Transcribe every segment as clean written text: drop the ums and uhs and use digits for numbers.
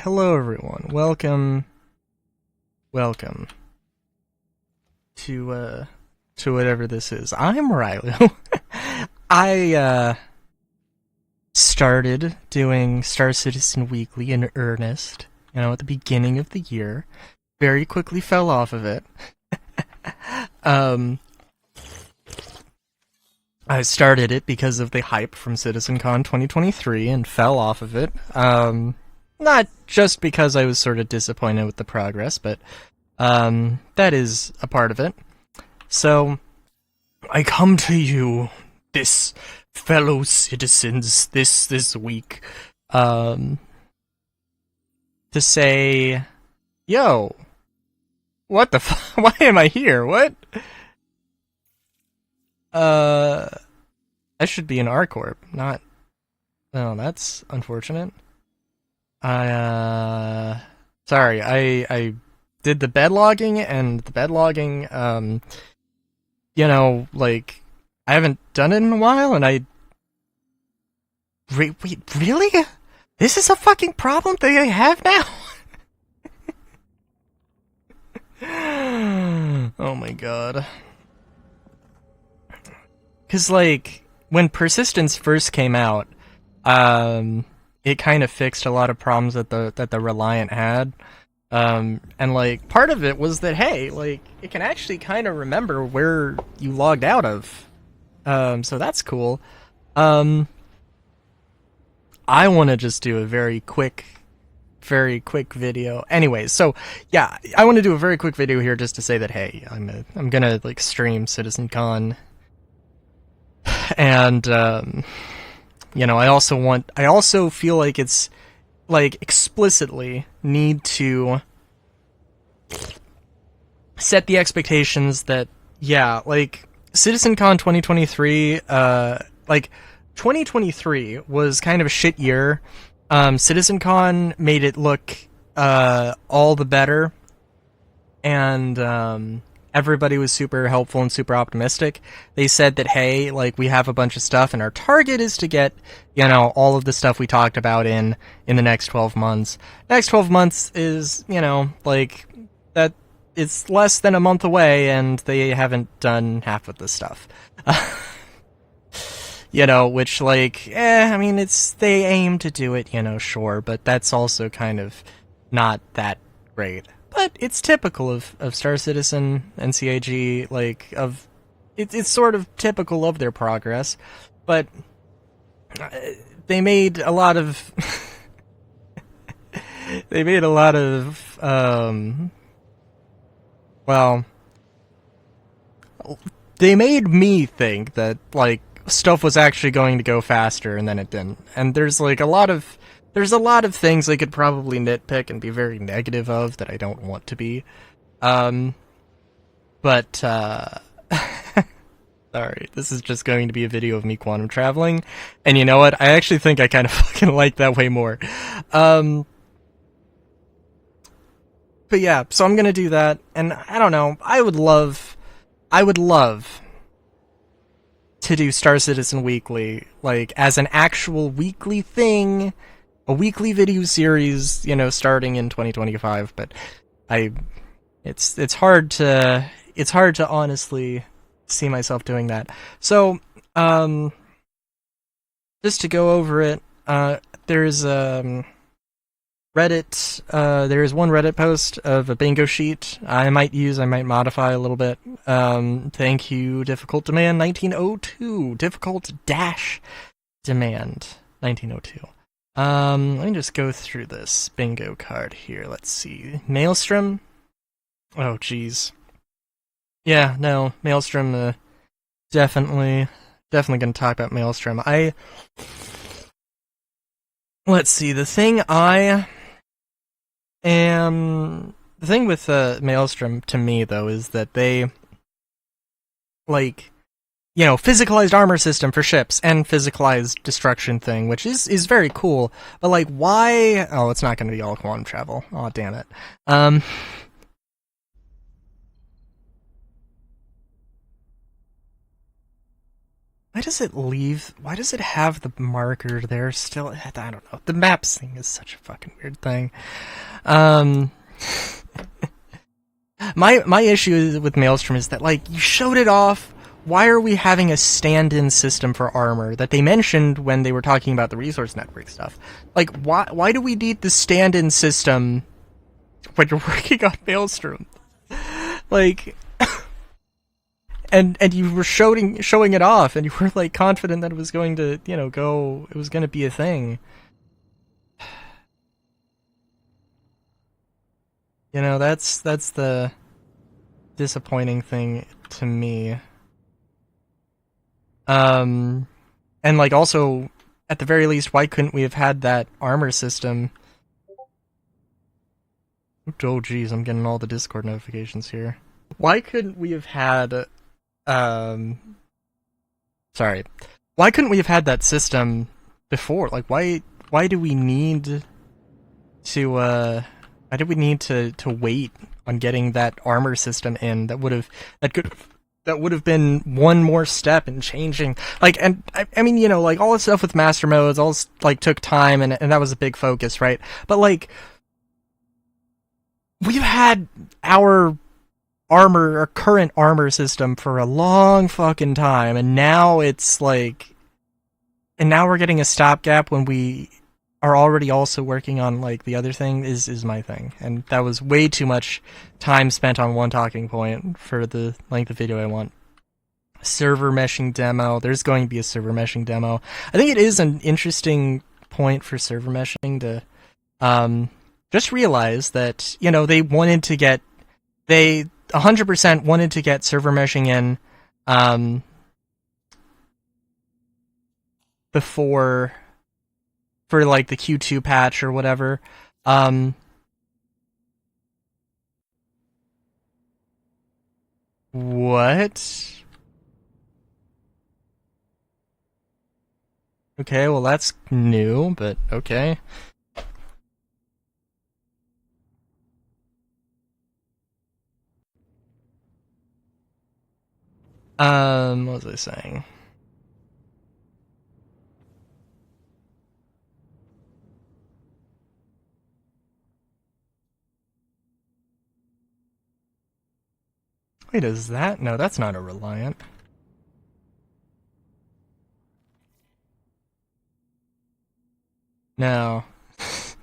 Hello everyone. Welcome to whatever this is. I'm Riley. I started doing Star Citizen Weekly in earnest, at the beginning of the year. Very quickly fell off of it. um I started it because of the hype from CitizenCon 2023 and fell off of it. Not just because I was sort of disappointed with the progress, but that is a part of it. So, I come to you, this fellow citizens, this week, to say, yo, what the why am I here? What? I should be an R-Corp, not... Oh, that's unfortunate. Sorry, I did the bed logging, and the bed logging, like, I haven't done it in a while, and wait, really? This is a fucking problem that I have now? Oh my god. Because, like, when Persistence first came out, it kind of fixed a lot of problems that the Reliant had. And, like, part of it was that, hey, like, it can actually kind of remember where you logged out of. So that's cool. I want to just do a very quick video. Anyways, so, yeah, I want to do a very quick video here just to say that, hey, I'm gonna, like, stream CitizenCon. And, I also feel like it's, like, explicitly need to set the expectations that, yeah, like, CitizenCon 2023, 2023 was kind of a shit year. CitizenCon made it look, all the better. And, everybody was super helpful and super optimistic. They said that, hey, like, we have a bunch of stuff, and our target is to get, all of the stuff we talked about in the next 12 months. Next 12 months is, like, that it's less than a month away, and they haven't done half of the stuff. Which, like, I mean, they aim to do it, sure, but that's also kind of not that great. But it's typical of Star Citizen and CIG, like, it's sort of typical of their progress, but they made a lot of they made a lot of they made me think that, like, stuff was actually going to go faster, and then it didn't. And there's a lot of things I could probably nitpick and be very negative of that I don't want to be. Sorry, this is just going to be a video of me quantum traveling, and you know what? I actually think I kind of fucking like that way more. But yeah, so I'm gonna do that, and I don't know, I would love to do Star Citizen Weekly, like, as an actual weekly thing, a weekly video series, starting in 2025, but it's hard to honestly see myself doing that. So, just to go over it, there's Reddit, there's one Reddit post of a bingo sheet I might modify a little bit. Thank you, Difficult Demand 1902, Difficult Dash Demand 1902. Let me just go through this bingo card here. Let's see. Maelstrom? Oh, jeez. Yeah, no, Maelstrom, definitely gonna talk about Maelstrom. Let's see, the thing with Maelstrom, to me, though, is that they, like, physicalized armor system for ships and physicalized destruction thing, which is very cool. But, like, why? Oh, it's not going to be all quantum travel. Oh, damn it. Why does it leave? Why does it have the marker there still? I don't know. The maps thing is such a fucking weird thing. My issue with Maelstrom is that, like, you showed it off. Why are we having a stand-in system for armor that they mentioned when they were talking about the resource network stuff? Like, why do we need the stand-in system when you're working on Maelstrom? Like, and you were showing it off, and you were, like, confident that it was going to, you know, it was going to be a thing. You know, that's the disappointing thing to me. And, like, also, at the very least, why couldn't we have had that armor system? Oh, geez, I'm getting all the Discord notifications here. Why couldn't we have had, sorry. Why couldn't we have had that system before? Like, why do we need to, why did we need to wait on getting that armor system in that would have been one more step in changing, like, and I mean, you know, like, all the stuff with master modes, all like, took time, and that was a big focus, right? But, like, we've had our current armor system for a long fucking time, and now it's like, and now we're getting a stopgap when we are already also working on, like, the other thing is my thing. And that was way too much time spent on one talking point for the length of video I want. Server meshing demo. There's going to be a server meshing demo. I think it is an interesting point for server meshing to just realize that, you know, they 100% wanted to get server meshing in before, for, like, the Q2 patch or whatever. What? Okay, well, that's new, but okay. What was I saying? Wait, is that? No, that's not a Reliant. No. For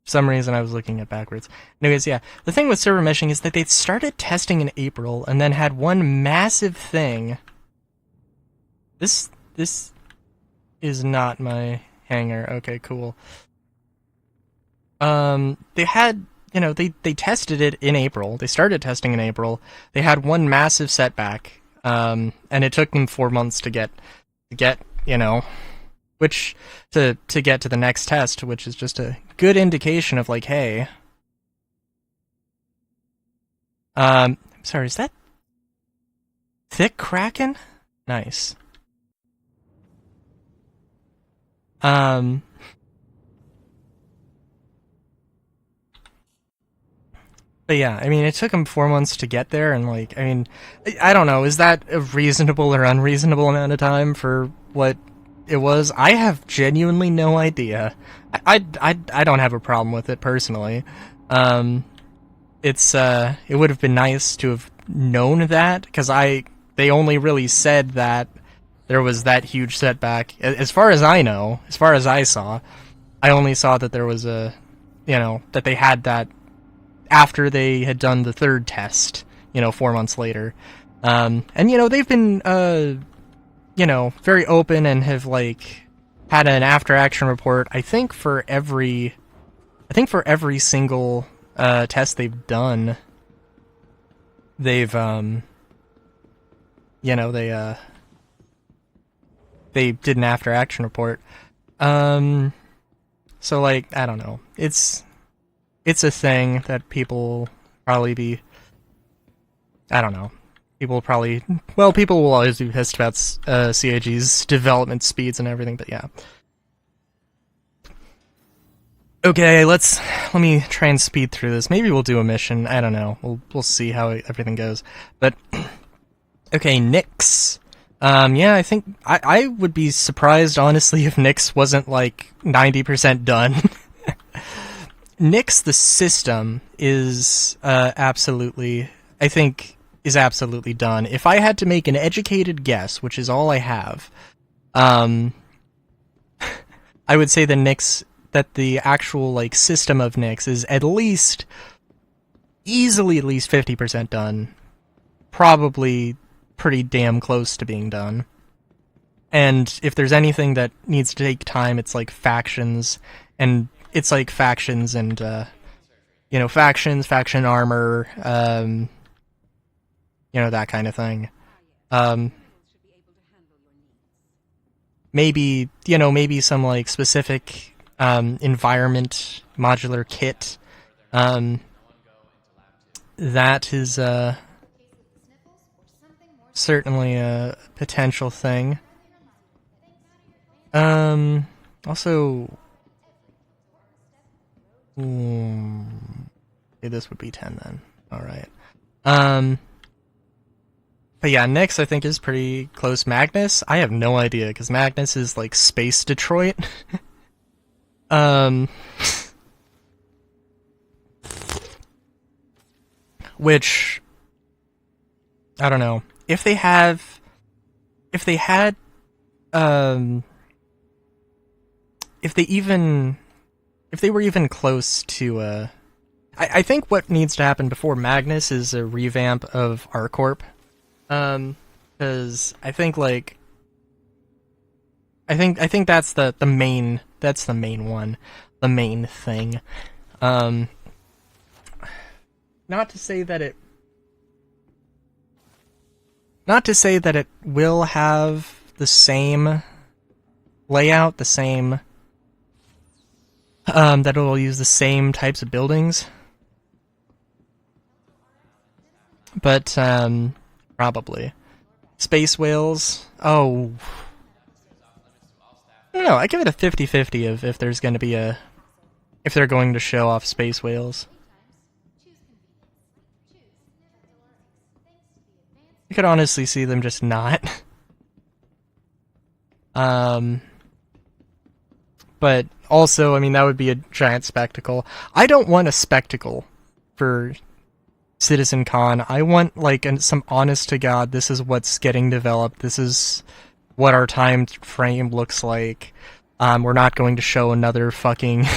some reason I was looking at backwards. Anyways, yeah. The thing with server meshing is that they started testing in April and then had one massive thing. This is not my hanger. Okay, cool. They had, you know, they tested it in April. They started testing in April. They had one massive setback, and it took them 4 months to get, you know, which to get to the next test, which is just a good indication of, like, hey, sorry, is that Thick Kraken? Nice. But yeah, I mean, it took them 4 months to get there, and, like, I mean, I don't know, is that a reasonable or unreasonable amount of time for what it was? I have genuinely no idea. I don't have a problem with it, personally. It would have been nice to have known that, because they only really said that there was that huge setback. As far as I know, as far as I saw, I only saw that there was a, you know, that they had that after they had done the third test, you know, 4 months later. And, you know, they've been, you know, very open and have, like, had an after-action report, I think for every single test they've done. They've, you know, they did an after-action report. So, like, I don't know. It's a thing that people probably be, I don't know. People will always be pissed about CIG's development speeds and everything, but yeah. Okay, let me try and speed through this. Maybe we'll do a mission. I don't know. We'll see how everything goes. But okay, Nyx. Yeah, I think I would be surprised, honestly, if Nyx wasn't like 90% done. Nyx, the system, is absolutely, I think, is absolutely done. If I had to make an educated guess, which is all I have, um, I would say that the actual like system of Nyx is at least, easily at least 50% done. Probably pretty damn close to being done. And if there's anything that needs to take time, it's like factions, and it's like factions and factions, faction armor, that kind of thing. Um, maybe some like specific environment modular kit. Um, that is certainly a potential thing. Also, okay, this would be 10 then. Alright. But yeah, Nyx I think is pretty close. Magnus, I have no idea, because Magnus is like Space Detroit. Which, I don't know. If they had, if they were even close to, I think what needs to happen before Magnus is a revamp of ArcCorp. Because I think like, I think that's the main one, the main thing. Not to say that it will have the same layout, the same that it will use the same types of buildings, but probably space whales. Oh, I don't know. I give it a 50-50 of if there's going to be if they're going to show off space whales. I could honestly see them just not. But also, I mean, that would be a giant spectacle. I don't want a spectacle for Citizen Con. I want, like, some honest to God, this is what's getting developed, this is what our time frame looks like. We're not going to show another fucking...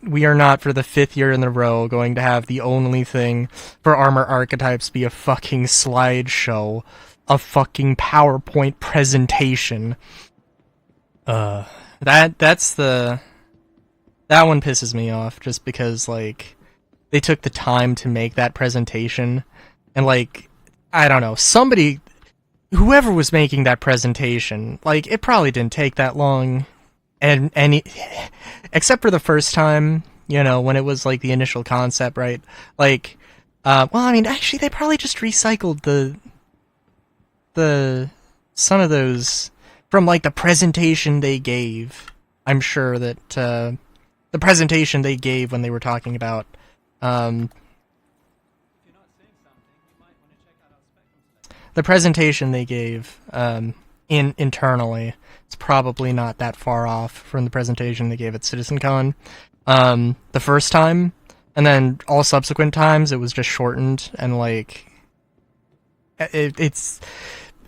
we are not, for the 5th year in a row, going to have the only thing for armor archetypes be a fucking slideshow. A fucking PowerPoint presentation. That one pisses me off, just because, like, they took the time to make that presentation, and, like, I don't know, whoever was making that presentation, like, it probably didn't take that long, and except for the first time, when it was, like, the initial concept, right? Like, well, I mean, actually, they probably just recycled some of those from, like, the presentation they gave. I'm sure that, the presentation they gave when they were talking about, the presentation they gave, internally, it's probably not that far off from the presentation they gave at CitizenCon, the first time, and then all subsequent times it was just shortened, and, like, it's...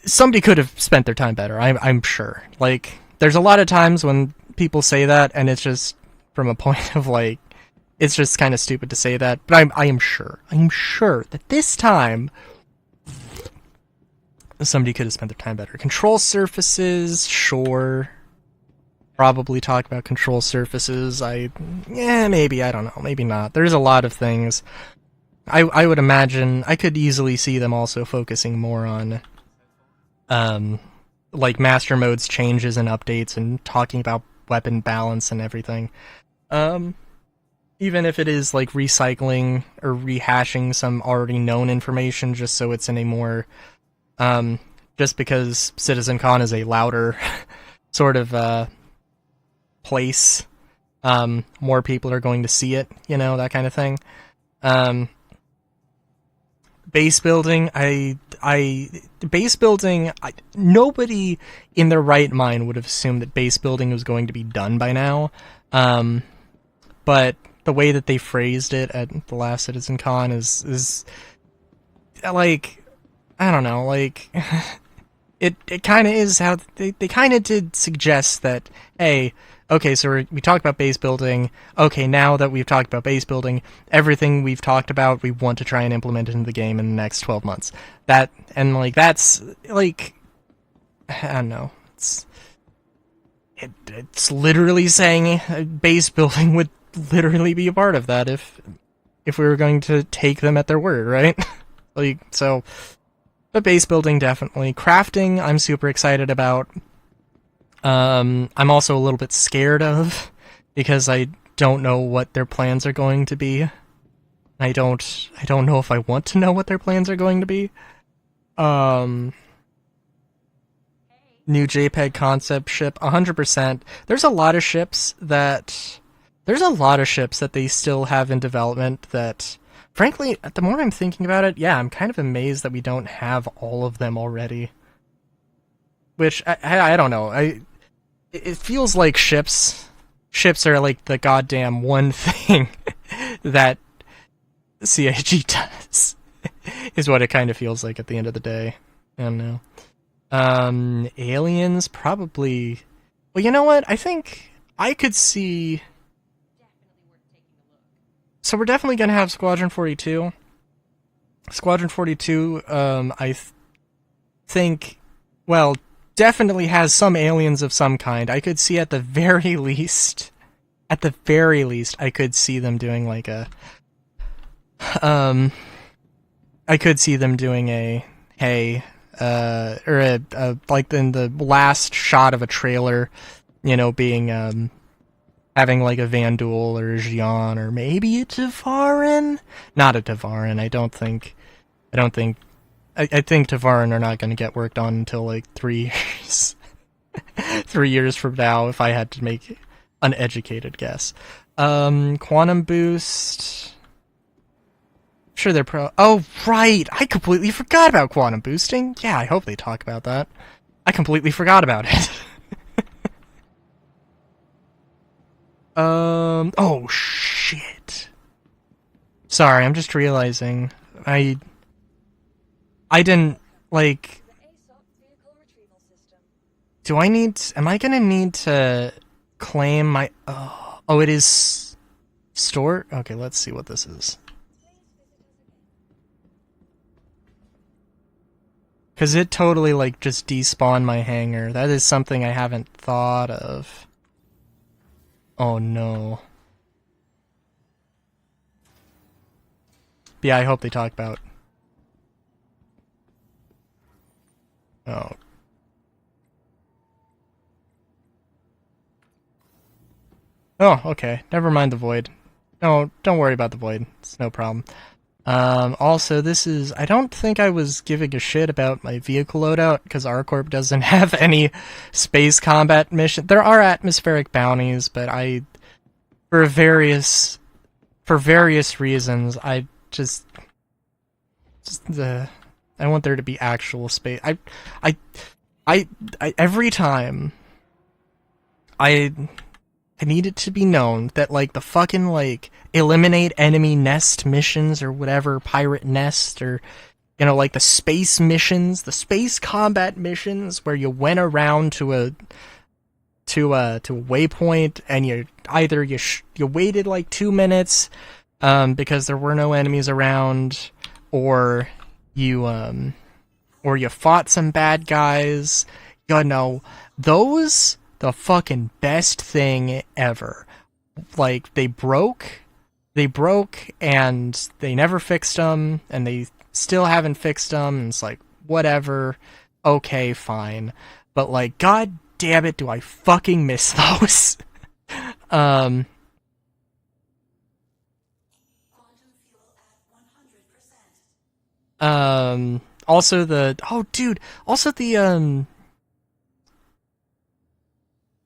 Somebody could have spent their time better, I'm sure. Like, there's a lot of times when people say that, and it's just from a point of, like, it's just kind of stupid to say that, but I am sure that this time somebody could have spent their time better. Control surfaces, sure. Probably talk about control surfaces. Maybe, I don't know, maybe not. There's a lot of things. I would imagine, I could easily see them also focusing more on, like, master modes changes and updates, and talking about weapon balance and everything. Even if it is, like, recycling or rehashing some already known information, just so it's in a more, just because CitizenCon is a louder sort of, place, more people are going to see it, that kind of thing. base building, nobody in their right mind would have assumed that base building was going to be done by now. Um, but the way that they phrased it at the last CitizenCon is like, I don't know, like it kind of is how they kind of did suggest that, hey, okay, so we talked about base building. Okay, now that we've talked about base building, everything we've talked about, we want to try and implement into the game in the next 12 months. That, and like, that's, like, I don't know. It's literally saying base building would literally be a part of that if we were going to take them at their word, right? Like, so, but base building, definitely. Crafting, I'm super excited about. I'm also a little bit scared of, because I don't know what their plans are going to be. I don't know if I want to know what their plans are going to be. New JPEG concept ship, 100%. There's a lot of ships that they still have in development that, frankly, the more I'm thinking about it, yeah, I'm kind of amazed that we don't have all of them already. Which, I don't know. It feels like ships are like the goddamn one thing that CIG does, is what it kind of feels like at the end of the day. I don't know. Aliens, probably. Well, you know what? I think I could see. So we're definitely gonna have Squadron 42. Squadron 42, think, well, definitely has some aliens of some kind. I could see at the very least, I could see them doing like a, I could see them doing a, hey, or a like in the last shot of a trailer, you know, being, having like a Vandul or a Xion or maybe a Tavarin? Not a Tavarin, I think Tavarin are not going to get worked on until like 3 years. 3 years from now, if I had to make an educated guess. Quantum Boost. Sure, they're pro. Oh, right! I completely forgot about quantum boosting. Yeah, I hope they talk about that. I completely forgot about it. Oh, shit. Sorry, I'm just realizing. I didn't, like... am I gonna need to claim my... Oh, it is... Store? Okay, let's see what this is. Because it totally, like, just despawned my hangar. That is something I haven't thought of. Oh, no. But yeah, I hope they talk about... Oh. Oh, okay. Never mind the void. No, don't worry about the void. It's no problem. Also, this is... I don't think I was giving a shit about my vehicle loadout, because ArcCorp doesn't have any space combat mission. There are atmospheric bounties, but for various reasons, I want there to be actual space. Every time, I need it to be known that, like, the fucking, like, eliminate enemy nest missions or whatever, pirate nest, or, you know, like, the space missions, the space combat missions, where you went around to a waypoint, and you waited, like, 2 minutes, because there were no enemies around, or you fought some bad guys, you know, those... the fucking best thing ever. Like, they broke, and they never fixed them, and they still haven't fixed them, and it's like, whatever, okay, fine. But, like, god damn it, do I fucking miss those. Also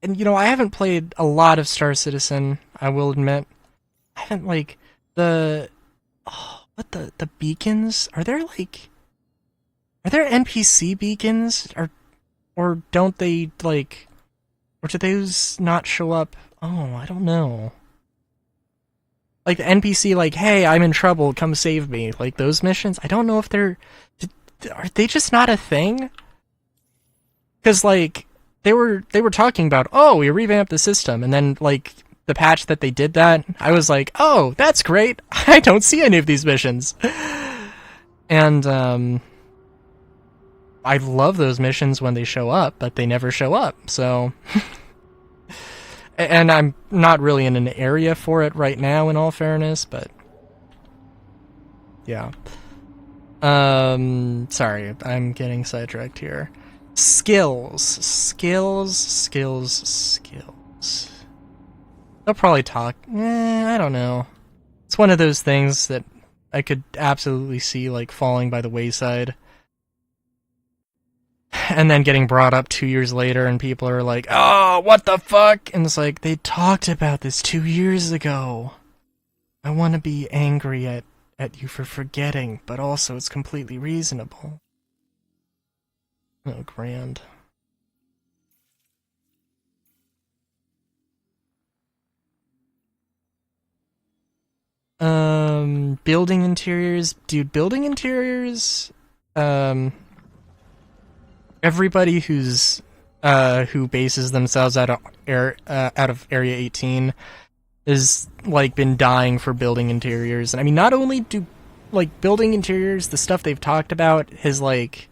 and, you know, I haven't played a lot of Star Citizen, I will admit. I haven't, like, what the beacons? Are there NPC beacons? Or don't they, like, or do those not show up? Oh, I don't know. Like, the NPC, like, hey, I'm in trouble, come save me. Like, those missions? I don't know if are they just not a thing? Because, like, they were talking about, oh, we revamped the system, and then, like, the patch that they did that, I was like, oh, that's great. I don't see any of these missions. And, I love those missions when they show up, but they never show up, so... And I'm not really in an area for it right now, in all fairness, but... yeah. Sorry, I'm getting sidetracked here. Skills. They'll probably talk. I don't know. It's one of those things that I could absolutely see, like, falling by the wayside. And then getting brought up 2 years later, and people are like, oh, what the fuck? And it's like, they talked about this 2 years ago. I want to be angry at you for forgetting, but also it's completely reasonable. Oh, grand. Building interiors. Dude, building interiors, everybody who bases themselves out of Area 18 is, like, been dying for building interiors. And I mean, not only do, like, building interiors, the stuff they've talked about has, like,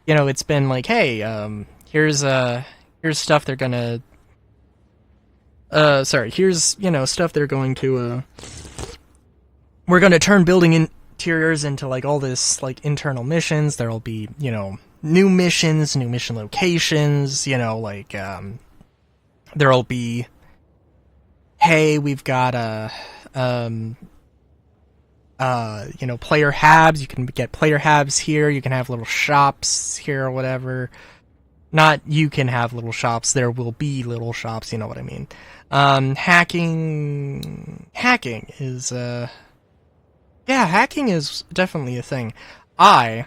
you know, it's been like, hey, here's stuff they're gonna, here's, you know, stuff they're going to, we're gonna turn building interiors into, like, all this, like, internal missions. There'll be, you know, new missions, new mission locations, you know, like, there'll be, hey, we've got you know, player habs. You can get player habs here. You can have little shops here or whatever. Not you can have little shops. There will be little shops. You know what I mean? Hacking is hacking is definitely a thing. I'm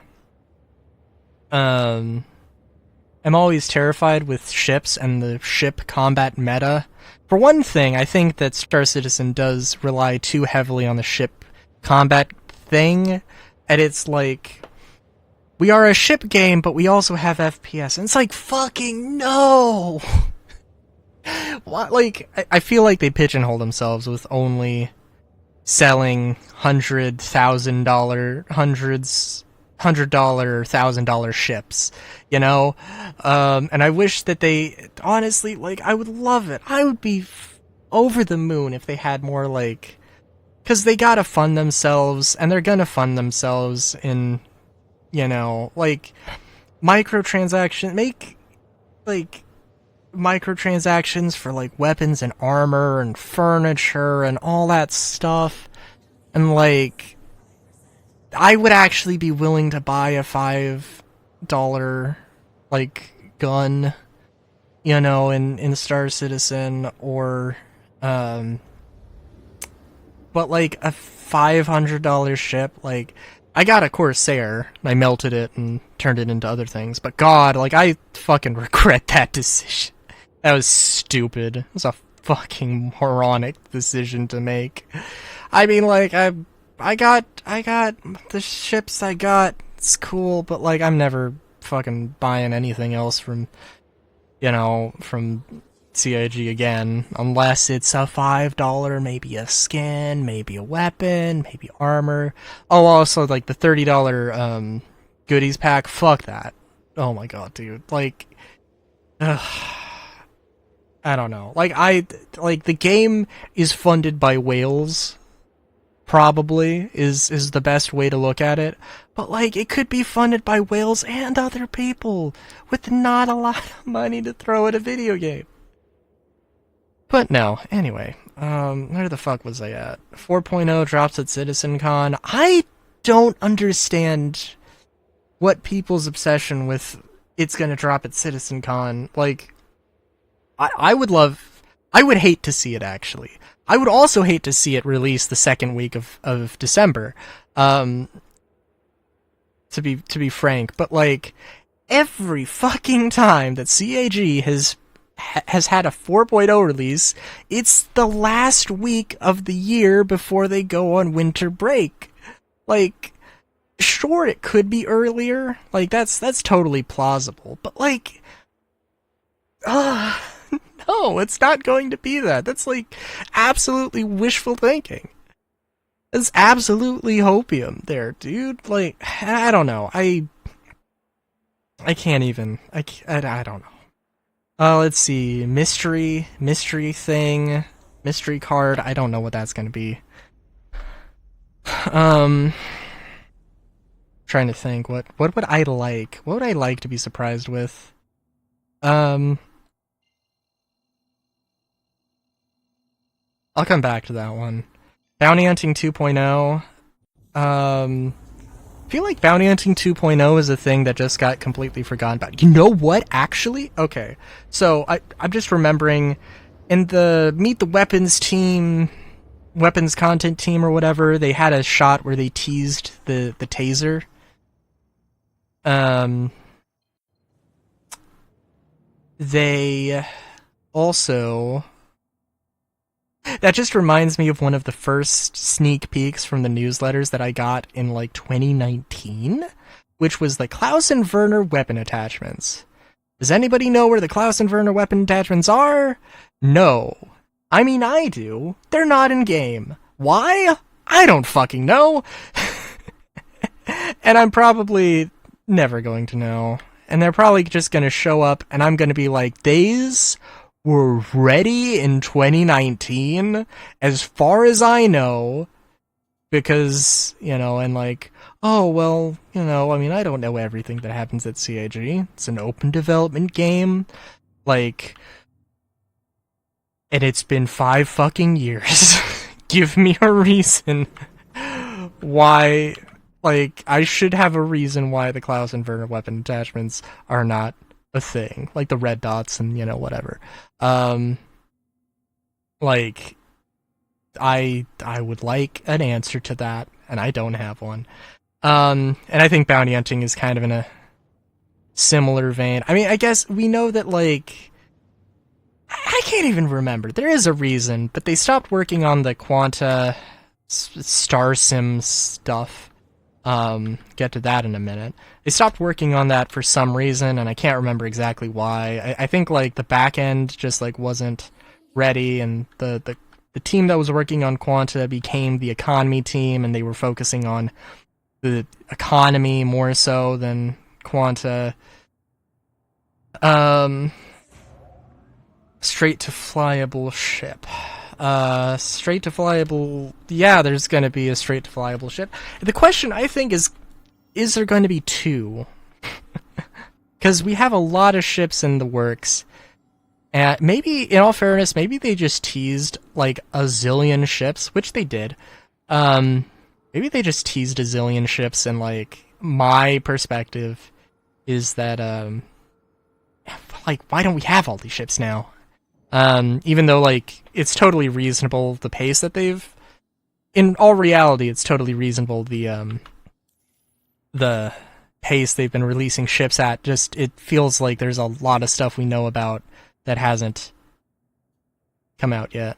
always terrified with ships and the ship combat meta. For one thing, I think that Star Citizen does rely too heavily on the ship combat thing, and it's like, we are a ship game, but we also have FPS, and it's like, fucking no! What, like, I feel like they pigeonhole themselves with only selling $100,000 $1,000 ships, you know? And I wish that they, honestly, like, I would love it. I would be over the moon if they had more, like, because they gotta fund themselves, and they're gonna fund themselves in, you know, like, make, like, microtransactions for, like, weapons and armor and furniture and all that stuff. And, like, I would actually be willing to buy a $5, like, gun, you know, in Star Citizen, or, but, like, a $500 ship, like, I got a Corsair, I melted it and turned it into other things, but God, like, I fucking regret that decision. That was stupid. It was a fucking moronic decision to make. I mean, like, I got the ships I got, it's cool, but, like, I'm never fucking buying anything else from, you know, from CIG again, unless it's a $5, maybe a skin, maybe a weapon, maybe armor. Oh, also, like, the $30, goodies pack, fuck that. Oh my god, dude, like, ugh. I don't know. Like, the game is funded by whales, probably, is the best way to look at it. But, like, it could be funded by whales and other people, with not a lot of money to throw at a video game. But no, anyway, where the fuck was I at? 4.0 drops at CitizenCon. I don't understand what people's obsession with it's gonna drop at CitizenCon, like, I would hate to see it, actually. I would also hate to see it release the second week of December. Um, to be frank, but like every fucking time that CAG has had a 4.0 release, it's the last week of the year before they go on winter break. Like, sure, it could be earlier. Like, that's totally plausible. But like, no, it's not going to be that. That's like absolutely wishful thinking. It's absolutely hopium there, dude. Like, I don't know. I can't even. I don't know. Let's see. Mystery thing. Mystery card. I don't know what that's gonna be. Trying to think. What would I like? What would I like to be surprised with? I'll come back to that one. Bounty Hunting 2.0. I feel like Bounty Hunting 2.0 is a thing that just got completely forgotten about. You know what, actually? Okay, so I'm just remembering in the Meet the Weapons team, weapons content team or whatever, they had a shot where they teased the taser. They also... That just reminds me of one of the first sneak peeks from the newsletters that I got in like 2019, which was the Klaus and Werner weapon attachments. Does anybody know where the Klaus and Werner weapon attachments are? No. I mean, I do. They're not in game. Why? I don't fucking know. And I'm probably never going to know. And they're probably just going to show up and I'm going to be like, these were ready in 2019, as far as I know, because, you know, and like, oh, well, you know, I mean, I don't know everything that happens at CAG. It's an open development game, like, and it's been 5 fucking years. Give me a reason why, like, I should have a reason why the Klaus and Werner weapon attachments are not a thing, like the red dots and, you know, whatever. Like, I would like an answer to that, and I don't have one. And I think bounty hunting is kind of in a similar vein. I mean, I guess we know that, like, I can't even remember. There is a reason, but they stopped working on the Quanta Star Sim stuff. Get to that in a minute. They stopped working on that for some reason, and I can't remember exactly why. I think, like, the back end just, like, wasn't ready, and the team that was working on Quanta became the economy team, and they were focusing on the economy more so than Quanta. Straight to flyable ship. Straight to flyable... Yeah, there's gonna be a straight to flyable ship. The question, I think, is there going to be 2? Because we have a lot of ships in the works. And maybe, in all fairness, maybe they just teased, like, a zillion ships, which they did. Maybe they just teased a zillion ships, and, like, my perspective is that, like, why don't we have all these ships now? Even though, like, it's totally reasonable, the pace that they've... In all reality, it's totally reasonable, the pace they've been releasing ships at. Just, it feels like there's a lot of stuff we know about that hasn't come out yet.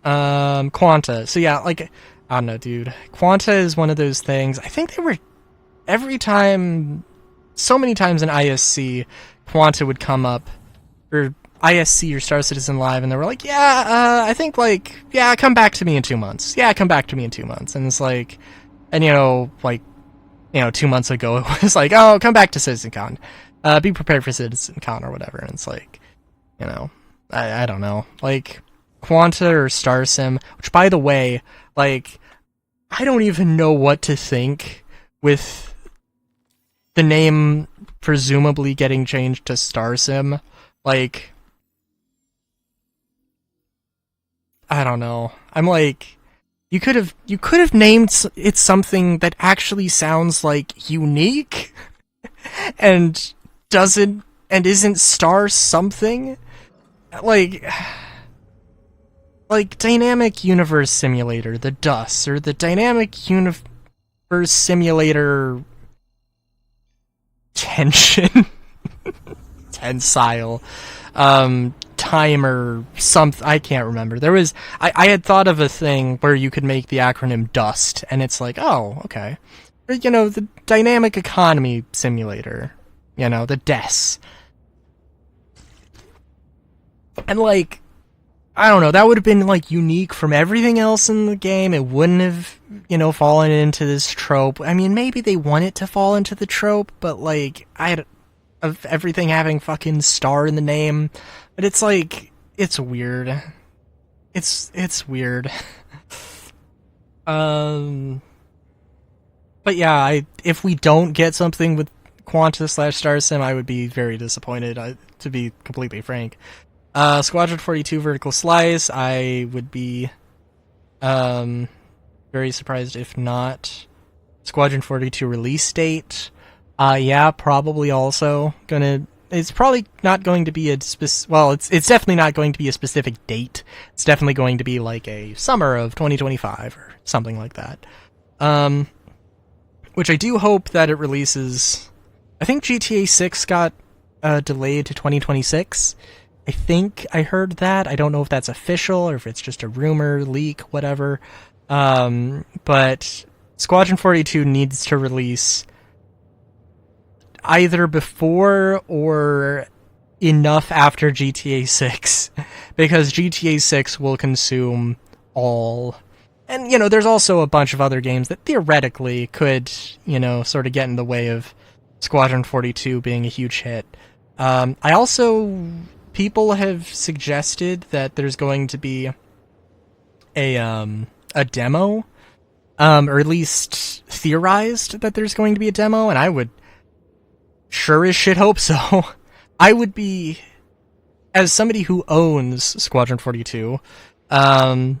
Quanta. So yeah, like, I don't know, dude. Quanta is one of those things. I think they were... Every time... So many times in ISC, Quanta would come up, or ISC or Star Citizen Live, and they were like, yeah, I think, like, yeah, come back to me in 2 months. Yeah, come back to me in 2 months. And it's like, and, you know, like, you know, 2 months ago, it was like, oh, come back to CitizenCon. Be prepared for CitizenCon or whatever. And it's like, you know, I don't know. Like, Quanta or Star Sim, which, by the way, like, I don't even know what to think with the name presumably getting changed to Star Sim. Like, I don't know. I'm like, you could have named it something that actually sounds like unique and doesn't And isn't Star something? Like Dynamic Universe Simulator, the DUS, or the Dynamic Universe Simulator Tension, Tensile, Timer, something, I can't remember. There was, I had thought of a thing where you could make the acronym DUST, and it's like, oh, okay. Or, you know, the Dynamic Economy Simulator, you know, the DES. And, like, I don't know, that would have been, like, unique from everything else in the game. It wouldn't have, you know, fallen into this trope. I mean, maybe they want it to fall into the trope, but, like, of everything having fucking Star in the name. But it's, like, it's weird. It's weird. But yeah, if we don't get something with Quanta/Star Sim, I would be very disappointed, to be completely frank. Squadron 42 Vertical Slice, I would be very surprised if not. Squadron 42 release date, yeah, probably also gonna. It's probably not going to be it's definitely not going to be a specific date. It's definitely going to be like a summer of 2025 or something like that. Which I do hope that it releases. I think GTA 6 got delayed to 2026. I think I heard that. I don't know if that's official or if it's just a rumor, leak, whatever. But Squadron 42 needs to release either before or enough after GTA 6, because GTA 6 will consume all. And, you know, there's also a bunch of other games that theoretically could, you know, sort of get in the way of Squadron 42 being a huge hit. People have suggested that there's going to be a demo, or at least theorized that there's going to be a demo, and I would sure as shit hope so. I would be, as somebody who owns Squadron 42, I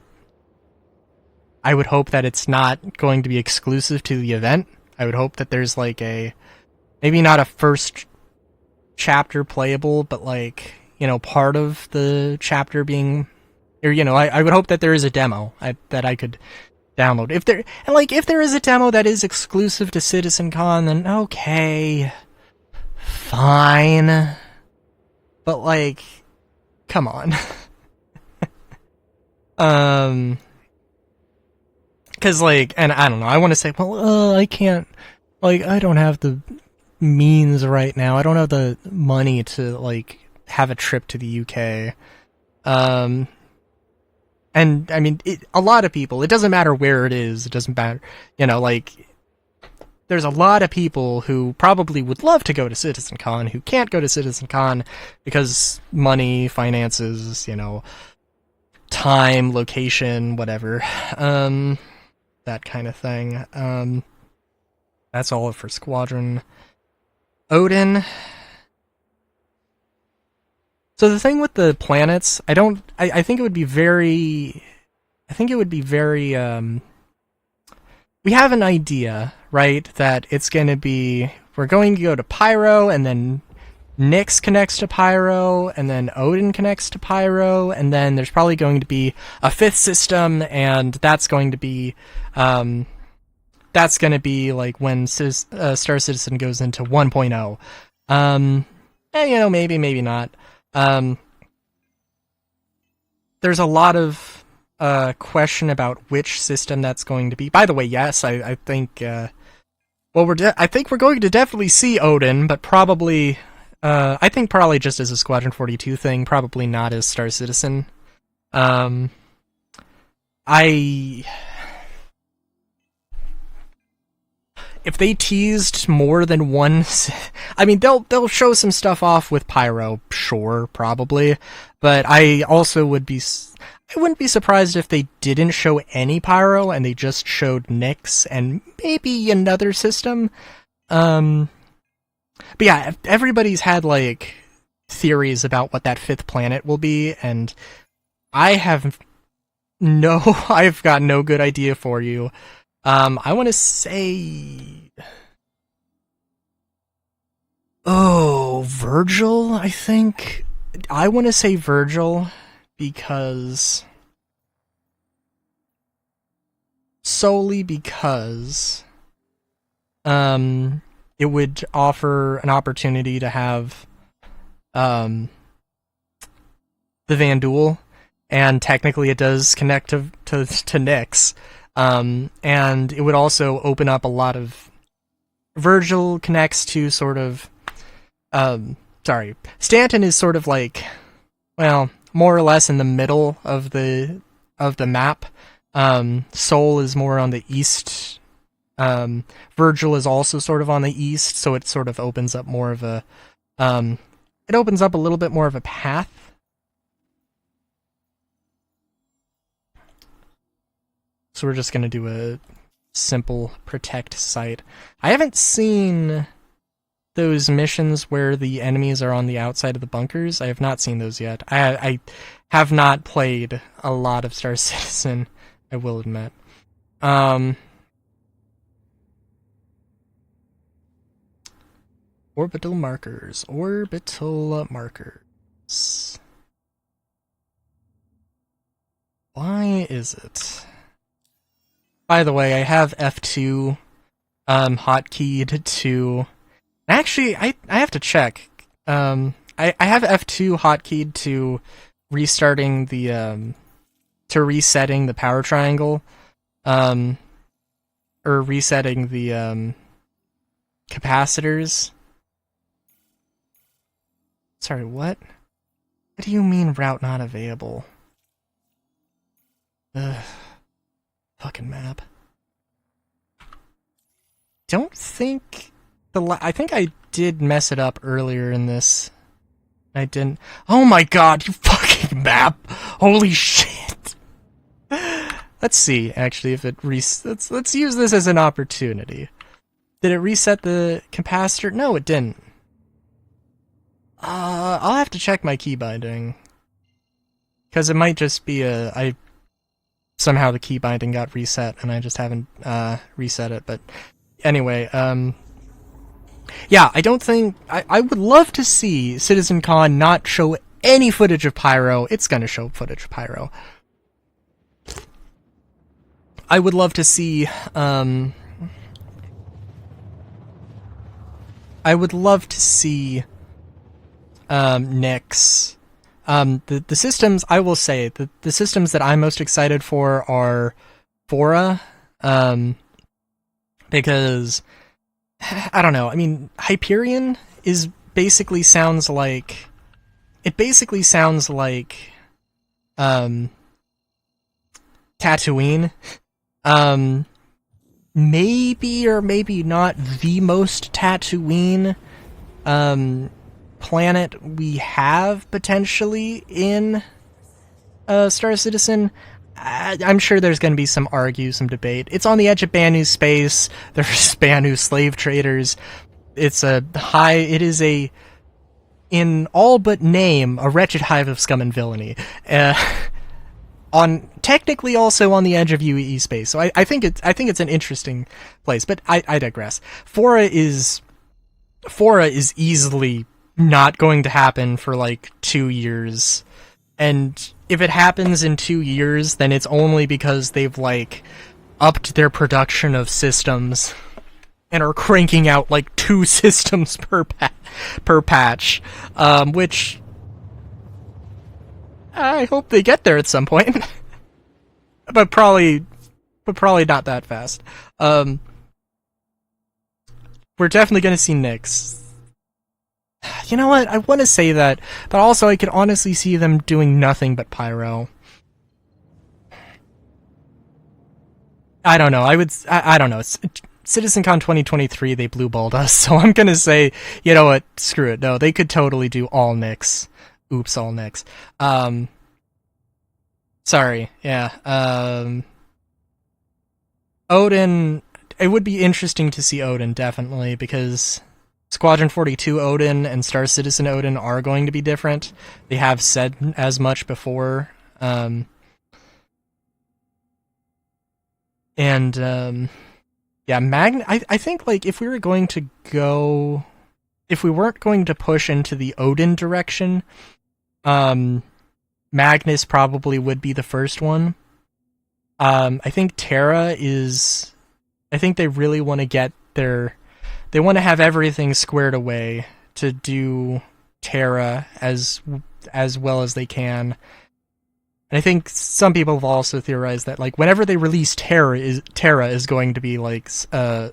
would hope that it's not going to be exclusive to the event. I would hope that there's like maybe not a first chapter playable, but like, you know, part of the chapter being, or, you know, I would hope that there is a demo that I could download. If there is a demo that is exclusive to CitizenCon, then okay, fine. But, like, come on. Because, like, and I don't know, I want to say, well, I can't, like, I don't have the means right now. I don't have the money to, like, have a trip to the UK. And, I mean, a lot of people, it doesn't matter where it is, it doesn't matter, you know, like, there's a lot of people who probably would love to go to CitizenCon who can't go to CitizenCon because money, finances, you know, time, location, whatever, that kind of thing. That's all for Squadron. Odin. So the thing with the planets, I think it would be very, we have an idea, right, that it's going to be, we're going to go to Pyro, and then Nyx connects to Pyro, and then Odin connects to Pyro, and then there's probably going to be a fifth system, and that's going to be like when Star Citizen goes into 1.0. And, you know, maybe not. There's a lot of question about which system that's going to be. By the way, yes, I think I think we're going to definitely see Odin, but probably I think probably just as a Squadron 42 thing, probably not as Star Citizen. If they teased more than one, I mean, they'll show some stuff off with Pyro, sure, probably, but I wouldn't be surprised if they didn't show any Pyro and they just showed Nyx and maybe another system. But yeah, everybody's had like theories about what that fifth planet will be, and I've got no good idea for you. I want to say Oh, Virgil, I think. I want to say Virgil because... solely because... it would offer an opportunity to have the Vanduul, and technically it does connect to Nyx, and it would also open up a lot of... Virgil connects to sort of... Stanton is sort of like, well, more or less in the middle of the map. Sol is more on the east. Virgil is also sort of on the east, so it sort of opens up more of a... it opens up a little bit more of a path. So we're just going to do a simple protect site. I haven't seen those missions where the enemies are on the outside of the bunkers. I have not seen those yet. I have not played a lot of Star Citizen, I will admit. Orbital markers. Orbital markers. Why is it? By the way, I have F2 hotkeyed to... Actually, I have to check. I have F2 hotkeyed to restarting the... to resetting the power triangle. Or resetting the capacitors. Sorry, what? What do you mean route not available? Ugh. Fucking map. Don't think I think I did mess it up earlier in this. I didn't. Oh my god, you fucking map! Holy shit! Let's see, actually, if it let's use this as an opportunity. Did it reset the capacitor? No, it didn't. I'll have to check my key binding. Because it might just be somehow the key binding got reset and I just haven't reset it, but anyway, yeah, I don't think... I would love to see CitizenCon not show any footage of Pyro. It's gonna show footage of Pyro. I would love to see... I would love to see... Nyx... the systems, I will say, the systems that I'm most excited for are Fora, because, I don't know, I mean, Hyperion basically sounds like, Tatooine, maybe or maybe not the most Tatooine, planet we have potentially in Star Citizen. I'm sure there's going to be some debate. It's on the edge of Banu space. There's Banu slave traders. It is in all but name, a wretched hive of scum and villainy. Technically also on the edge of UEE space. So I think it's an interesting place, but I digress. Fora is easily not going to happen for like 2 years, and if it happens in 2 years, then it's only because they've like upped their production of systems and are cranking out like 2 systems per patch, which I hope they get there at some point, but probably not that fast. We're definitely going to see Nyx. You know what? I want to say that, but also I could honestly see them doing nothing but Pyro. I don't know. I don't know. CitizenCon 2023, they blue-balled us, so I'm gonna say, you know what? Screw it. No, they could totally do all Nyx. Oops, all Nyx. Sorry. Yeah. Odin. It would be interesting to see Odin, definitely, because Squadron 42 Odin and Star Citizen Odin are going to be different. They have said as much before. Yeah, I think, like, if we were going to go if we weren't going to push into the Odin direction, Magnus probably would be the first one. I think Terra is. I think they really want to get their. They want to have everything squared away to do Terra as well as they can. And I think some people have also theorized that like whenever they release Terra is going to be like Star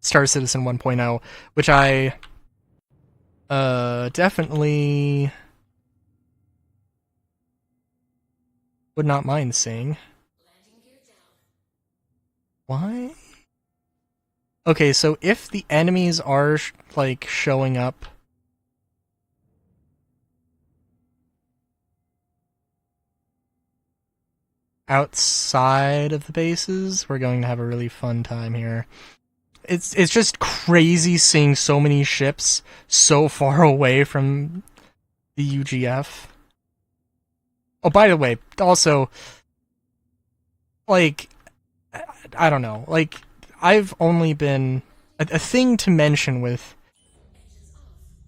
Citizen 1.0, which I definitely would not mind seeing. Why? Okay, so if the enemies are like showing up outside of the bases, we're going to have a really fun time here. It's just crazy seeing so many ships so far away from the UGF. Oh, by the way, also, like, I don't know, like, I've only been a thing to mention with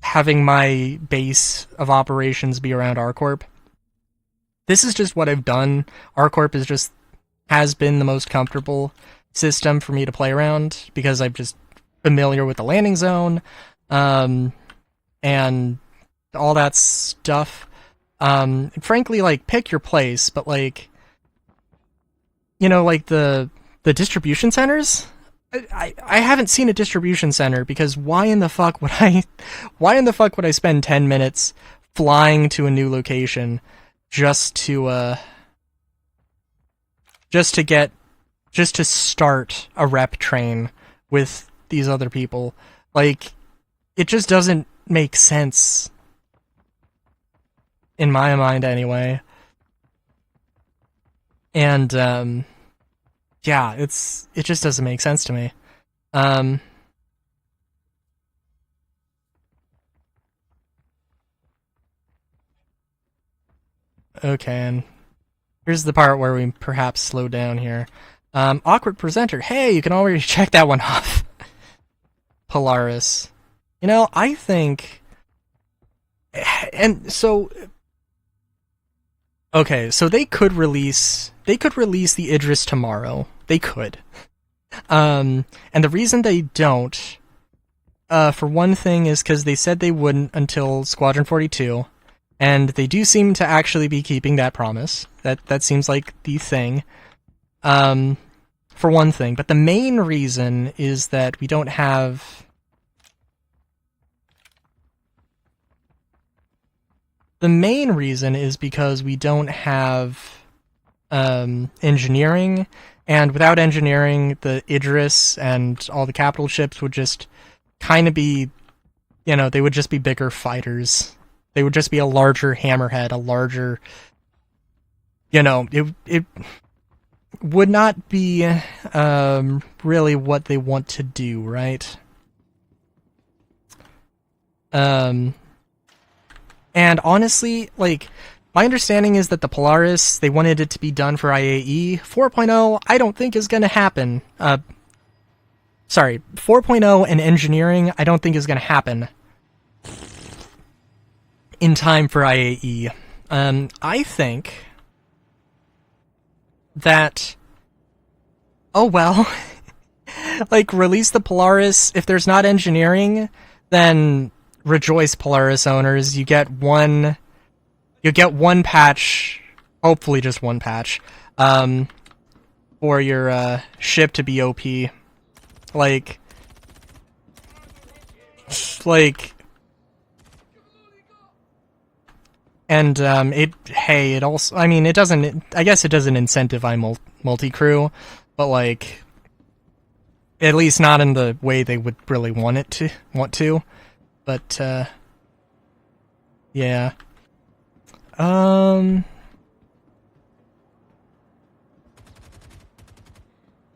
having my base of operations be around ArcCorp. This is just what I've done. ArcCorp has been the most comfortable system for me to play around because I'm just familiar with the landing zone, and all that stuff. Frankly, like, pick your place, but like, you know, like the distribution centers. I haven't seen a distribution center because why in the fuck would I spend 10 minutes flying to a new location just to start a rep train with these other people? Like, it just doesn't make sense in my mind anyway. And yeah, it just doesn't make sense to me. Okay, and here's the part where we perhaps slow down here. Awkward presenter. Hey, you can already check that one off. Polaris. You know, I think... And so... Okay, so they could release the Idris tomorrow. They could. And the reason they don't, for one thing, is because they said they wouldn't until Squadron 42, and they do seem to actually be keeping that promise. That seems like the thing. For one thing, but the main reason is that we don't have... The main reason is because we don't have engineering, and without engineering, the Idris and all the capital ships would just kind of be, you know, they would just be bigger fighters. They would just be a larger hammerhead, a larger, you know, it would not be really what they want to do, right? And honestly, like, my understanding is that the Polaris, they wanted it to be done for IAE. 4.0, I don't think is going to happen. Sorry, 4.0 and engineering, I don't think is going to happen in time for IAE. I think that... Oh, well. Like, release the Polaris. If there's not engineering, then... Rejoice, Polaris owners, you get one patch, hopefully just one patch, for your ship to be OP. Like, and it also, I mean, it doesn't, I guess it doesn't incentivize multi-crew, but like, at least not in the way they would really want to. But, yeah.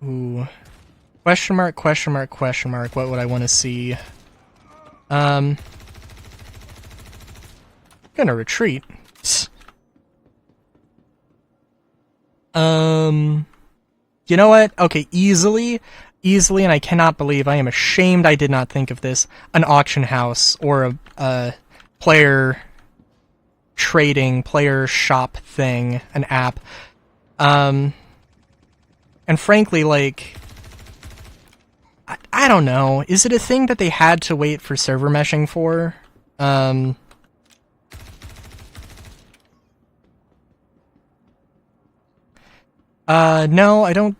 Ooh. Question mark, what would I want to see? I'm gonna retreat. You know what? Okay, easily, easily, and I cannot believe, I am ashamed I did not think of this, an auction house or a player trading, player shop thing, an app. And frankly, like, I don't know. Is it a thing that they had to wait for server meshing for? No, I don't.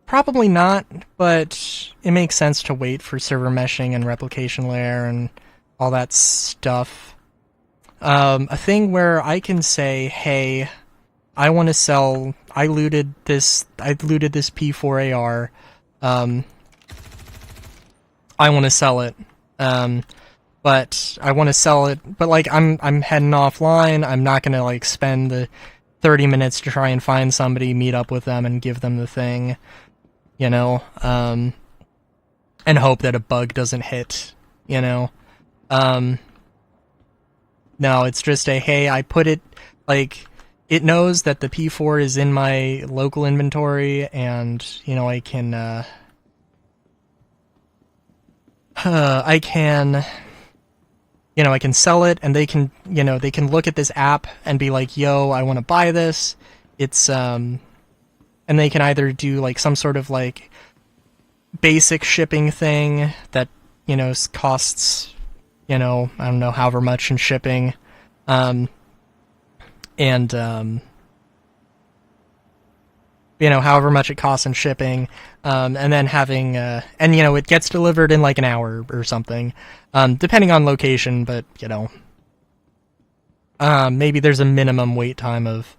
Probably not, but it makes sense to wait for server meshing and replication layer and all that stuff. A thing where I can say, hey, I want to sell. I looted this P4AR. I want to sell it. But I want to sell it. But like, I'm heading offline. I'm not gonna like spend the 30 minutes to try and find somebody, meet up with them, and give them the thing. You know, and hope that a bug doesn't hit. You know, no, it's just a hey. I put it like. It knows that the P4 is in my local inventory, and, you know, I can sell it, and they can, you know, they can look at this app and be like, yo, I want to buy this. It's, and they can either do, like, some sort of, like, basic shipping thing that, you know, costs, you know, I don't know, however much in shipping, and you know, however much it costs in shipping, and then having, and you know, it gets delivered in like an hour or something, depending on location, but you know, maybe there's a minimum wait time of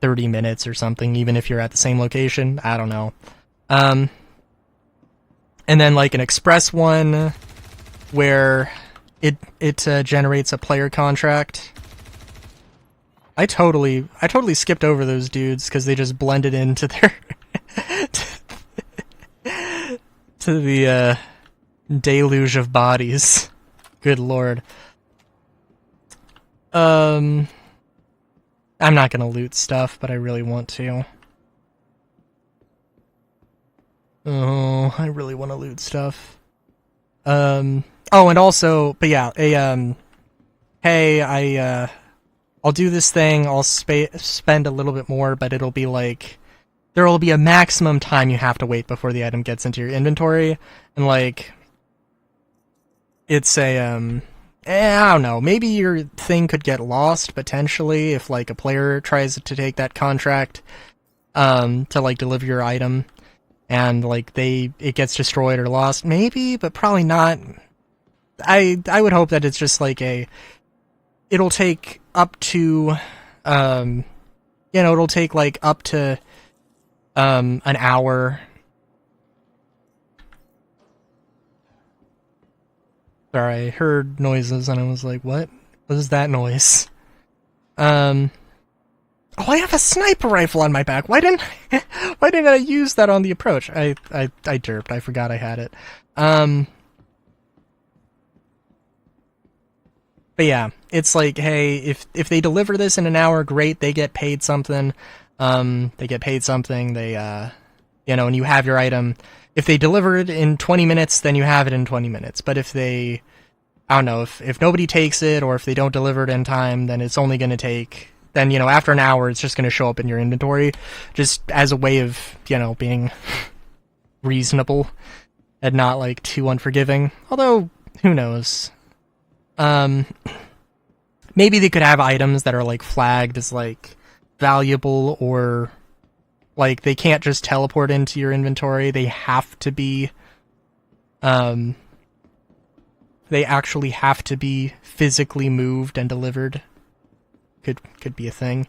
30 minutes or something, even if you're at the same location. I don't know. And then like an express one where it generates a player contract. I totally skipped over those dudes because they just blended into their to the deluge of bodies. Good lord. I'm not gonna loot stuff, but I really want to. Oh, I really want to loot stuff. Oh, and also, but yeah, hey, I'll do this thing, I'll spend a little bit more, but it'll be like, there will be a maximum time you have to wait before the item gets into your inventory, and like, it's a, I don't know, maybe your thing could get lost, potentially, if like a player tries to take that contract, to like deliver your item, and like it gets destroyed or lost, maybe, but probably not. I would hope that it's just like it'll take up to, you know, it'll take like up to, an hour. Sorry, I heard noises and I was like, what? What is that noise? Oh, I have a sniper rifle on my back. Why didn't I use that on the approach? I derped. I forgot I had it. But yeah, it's like, hey, if they deliver this in an hour, great, they get paid something. They get paid something, they, you know, and you have your item. If they deliver it in 20 minutes, then you have it in 20 minutes. But if they, I don't know, if nobody takes it, or if they don't deliver it in time, then it's only going to take, then, you know, after an hour, it's just going to show up in your inventory, just as a way of, you know, being reasonable and not, like, too unforgiving. Although, who knows? Maybe they could have items that are, like, flagged as, like, valuable, or, like, they can't just teleport into your inventory. They have to be, they actually have to be physically moved and delivered. Could be a thing.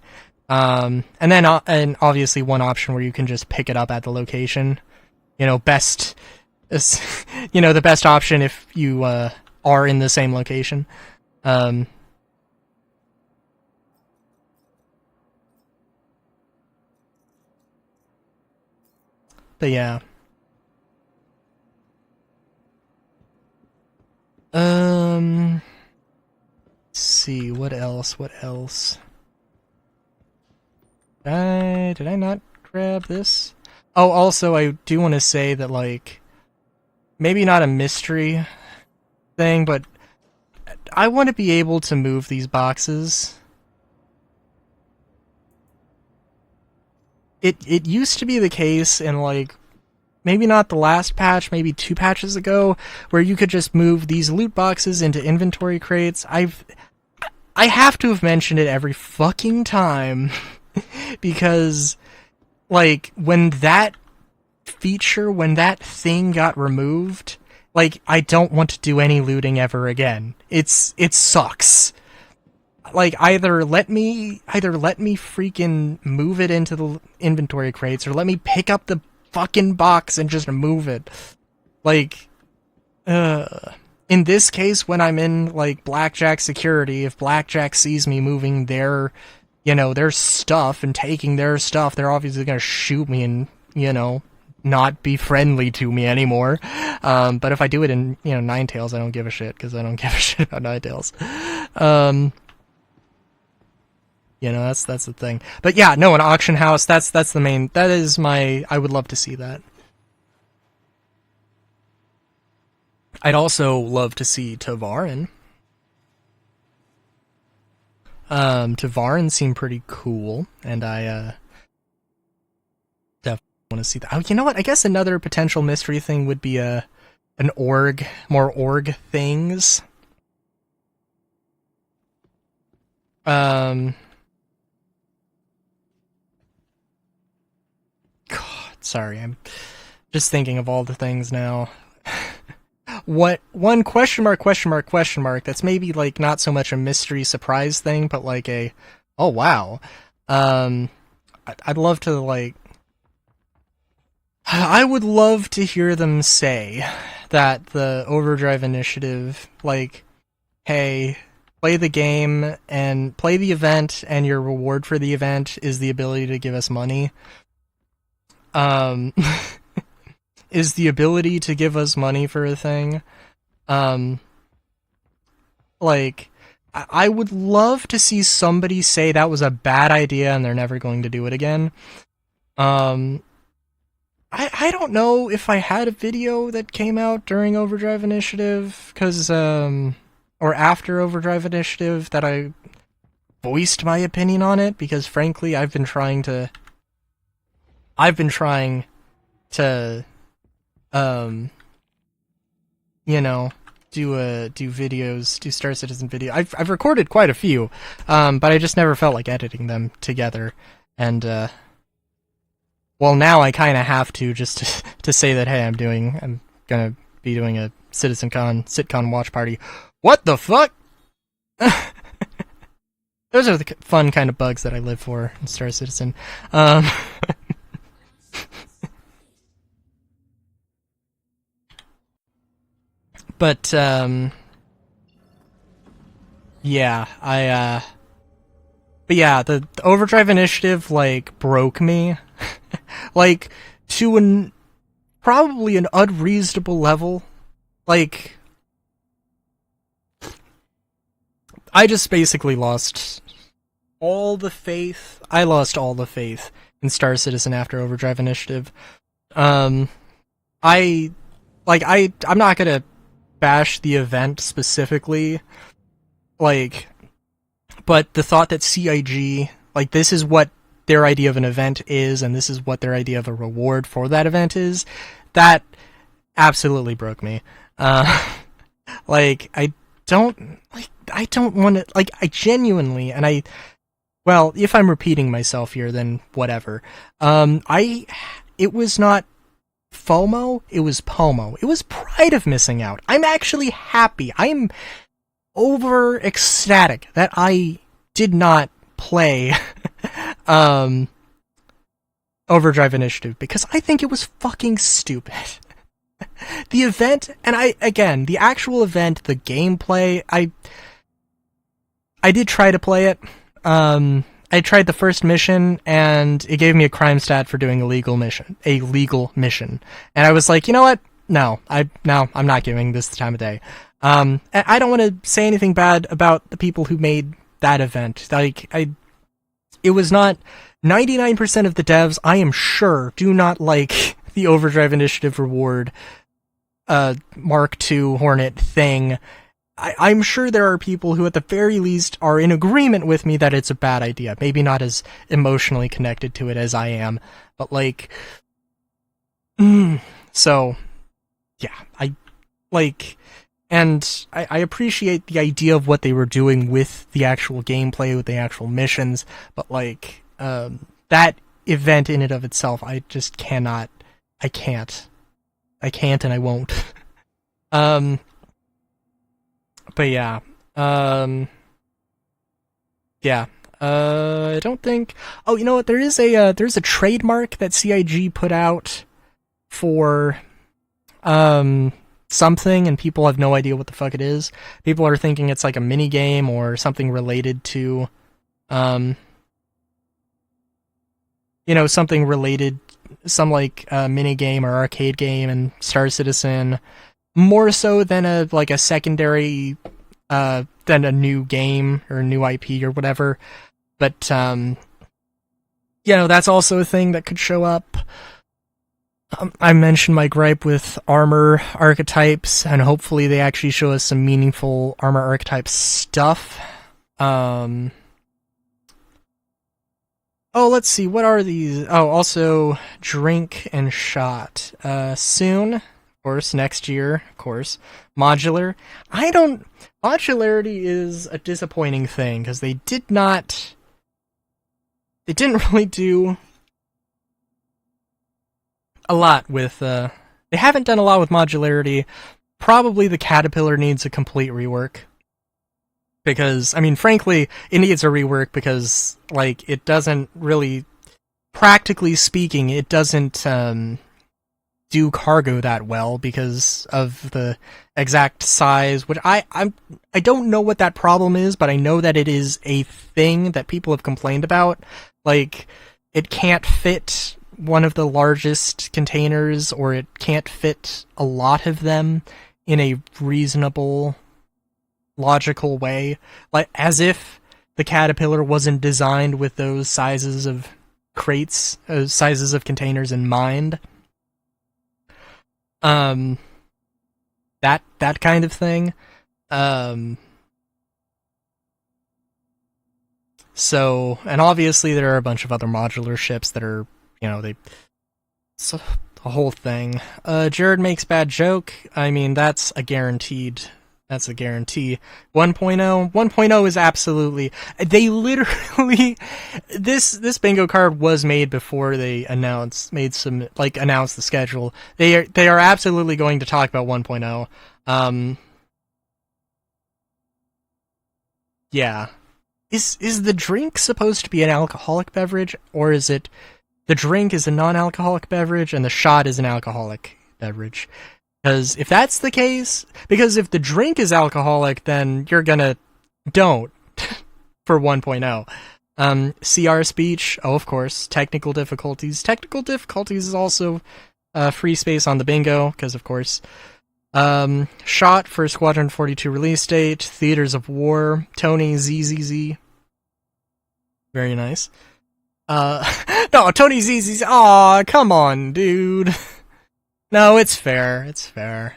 And then, and obviously one option where you can just pick it up at the location. You know, you know, the best option if you, are in the same location. But yeah. Let's see, what else? Did I not grab this? Oh, also, I do want to say that, like, maybe not a mystery thing, but I want to be able to move these boxes. It used to be the case in, like, maybe not the last patch, maybe 2 patches ago, where you could just move these loot boxes into inventory crates. I have to have mentioned it every fucking time because, like, when that thing got removed, like, I don't want to do any looting ever again. It sucks. Like, either let me freaking move it into the inventory crates, or let me pick up the fucking box and just move it. Like, in this case, when I'm in, like, Blackjack security, if Blackjack sees me moving their stuff and taking their stuff, they're obviously gonna shoot me and, not be friendly to me anymore. But if I do it in, Ninetales, I don't give a shit, because I don't give a shit about Ninetales. That's the thing. But yeah, no, an auction house, that's the main, that is my, I would love to see that. I'd also love to see Tavarin. Tavarin seemed pretty cool, and I, definitely want to see that. Oh, you know what? I guess another potential mystery thing would be more org things. God, sorry, I'm just thinking of all the things now. What one question mark that's maybe, like, not so much a mystery surprise thing, but like oh wow. I'd love to, like, I would love to hear them say that the Overdrive Initiative, like, hey, play the game and play the event, and your reward for the event is the ability to give us money. Is the ability to give us money for a thing. Like, I would love to see somebody say that was a bad idea and they're never going to do it again. I don't know if I had a video that came out during Overdrive Initiative, or after Overdrive Initiative, that I voiced my opinion on it, because frankly, I've been trying to do videos, do Star Citizen video. I've recorded quite a few, but I just never felt like editing them together. And well, now I kind of have to, just to say that, hey, I'm gonna be doing a sitcon watch party. What the fuck? Those are the fun kind of bugs that I live for in Star Citizen. But, yeah, but yeah, the Overdrive Initiative, like, broke me. Like, to probably an unreasonable level. Like, I just basically lost all the faith. I lost all the faith in Star Citizen after Overdrive Initiative. I'm not gonna bash the event specifically, like, but the thought that CIG, like, this is what their idea of an event is, and this is what their idea of a reward for that event is, that absolutely broke me. Like, I don't want to, like, I genuinely, and well, if I'm repeating myself here, then whatever. It was not FOMO, it was POMO. It was pride of missing out. I'm actually happy. I'm over ecstatic that I did not play Overdrive Initiative, because I think it was fucking stupid. The event, and the actual event, the gameplay, I did try to play it. I tried the first mission, and it gave me a crime stat for doing a legal mission. And I was like, you know what? No, I'm not giving this the time of day. And I don't want to say anything bad about the people who made that event. Like, it was not 99% of the devs, I am sure, do not like the Overdrive Initiative reward Mark II Hornet thing. I'm sure there are people who at the very least are in agreement with me that it's a bad idea. Maybe not as emotionally connected to it as I am, but like... so, yeah, and I appreciate the idea of what they were doing with the actual gameplay, with the actual missions, but like, that event in and of itself, I just cannot, I can't and I won't. But yeah, I don't think, oh, you know what, there's a trademark that CIG put out for, something, and people have no idea what the fuck it is. People are thinking it's like a mini game or something related to, something related, some like mini game or arcade game in Star Citizen, more so than a secondary, than a new game or a new IP or whatever. But that's also a thing that could show up. I mentioned my gripe with armor archetypes, and hopefully they actually show us some meaningful armor archetype stuff. Oh, let's see, what are these? Oh, also, drink and shot. Soon, of course, next year, of course. Modular. Modularity is a disappointing thing, because they didn't really do a lot with, they haven't done a lot with modularity. Probably the Caterpillar needs a complete rework. Because, I mean, frankly, it needs a rework because, like, it doesn't really, practically speaking, it doesn't, do cargo that well because of the exact size, which I don't know what that problem is, but I know that it is a thing that people have complained about. Like, it can't fit one of the largest containers, or it can't fit a lot of them in a reasonable, logical way, like as if the Caterpillar wasn't designed with those sizes of crates, sizes of containers in mind. That kind of thing. So, and obviously there are a bunch of other modular ships that are, it's a whole thing. Jared makes bad joke. I mean, that's a guarantee. 1.0 is absolutely, they literally, this bingo card was made before they announced the schedule. They are absolutely going to talk about 1.0. Yeah. Is the drink supposed to be an alcoholic beverage, or is it the drink is a non-alcoholic beverage and the shot is an alcoholic beverage? Because if that's the case, because if the drink is alcoholic, then you're gonna don't for 1.0. CR speech, oh, of course. Technical difficulties. Technical difficulties is also free space on the bingo, because of course. Shot for Squadron 42 release date. Theaters of War. Tony ZZZ. Very nice. No, Tony ZZZ. Aw, come on, dude. No, it's fair. It's fair.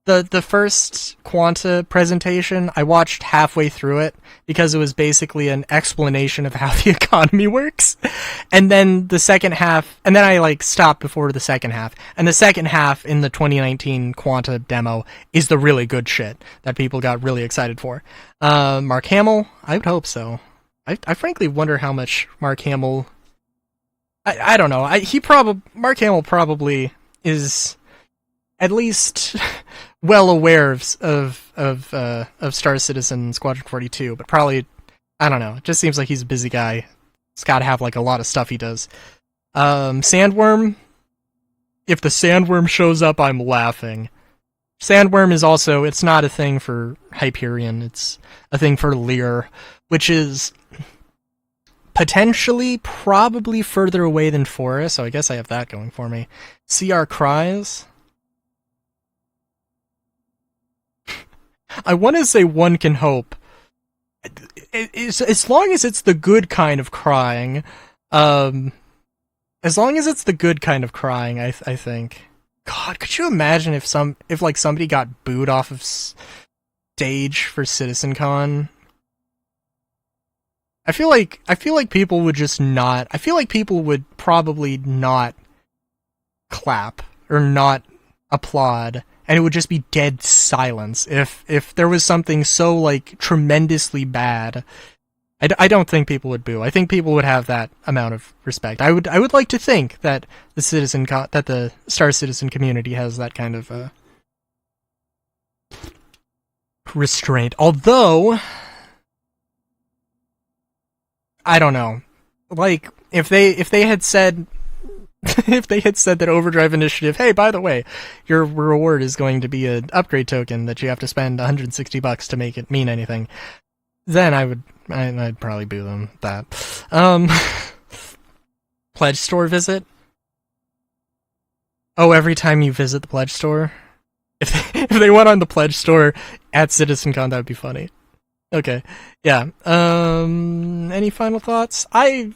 The first Quanta presentation, I watched halfway through it because it was basically an explanation of how the economy works. And then the second half, and then I stopped before the second half. And the second half in the 2019 Quanta demo is the really good shit that people got really excited for. Mark Hamill, I would hope so. I frankly wonder how much Mark Hamill, I don't know. Mark Hamill probably is at least well aware of Star Citizen Squadron 42, but probably, I don't know, it just seems like he's a busy guy. He's got to have a lot of stuff he does. Sandworm, if the Sandworm shows up, I'm laughing. Sandworm is also, it's not a thing for Hyperion, it's a thing for Lear, which is potentially probably further away than Forest, so I guess I have that going for me. CR Cries. I want to say one can hope. as long as it's the good kind of crying, as long as it's the good kind of crying, I think. God, could you imagine if like somebody got booed off of stage for CitizenCon? I feel like people would just not. I feel like people would probably not clap or not applaud, and it would just be dead silence if there was something so like tremendously bad. I don't think people would boo. I think people would have that amount of respect. I would like to think that the Star Citizen community has that kind of restraint. Although, I don't know. Like if they had said if they had said that Overdrive Initiative, hey, by the way, your reward is going to be an upgrade token that you have to spend $160 to make it mean anything, then I'd probably boo them that. Pledge store visit? Oh, every time you visit the pledge store? If they went on the pledge store at CitizenCon, that would be funny. Okay. Yeah. Any final thoughts? I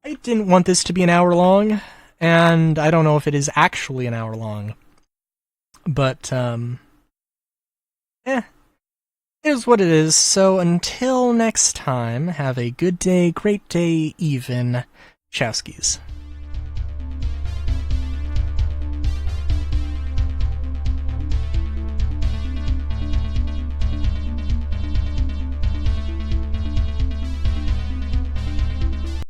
didn't want this to be an hour long, and I don't know if it is actually an hour long. But, it is what it is. So until next time, have a good day, great day, even. Chowskis.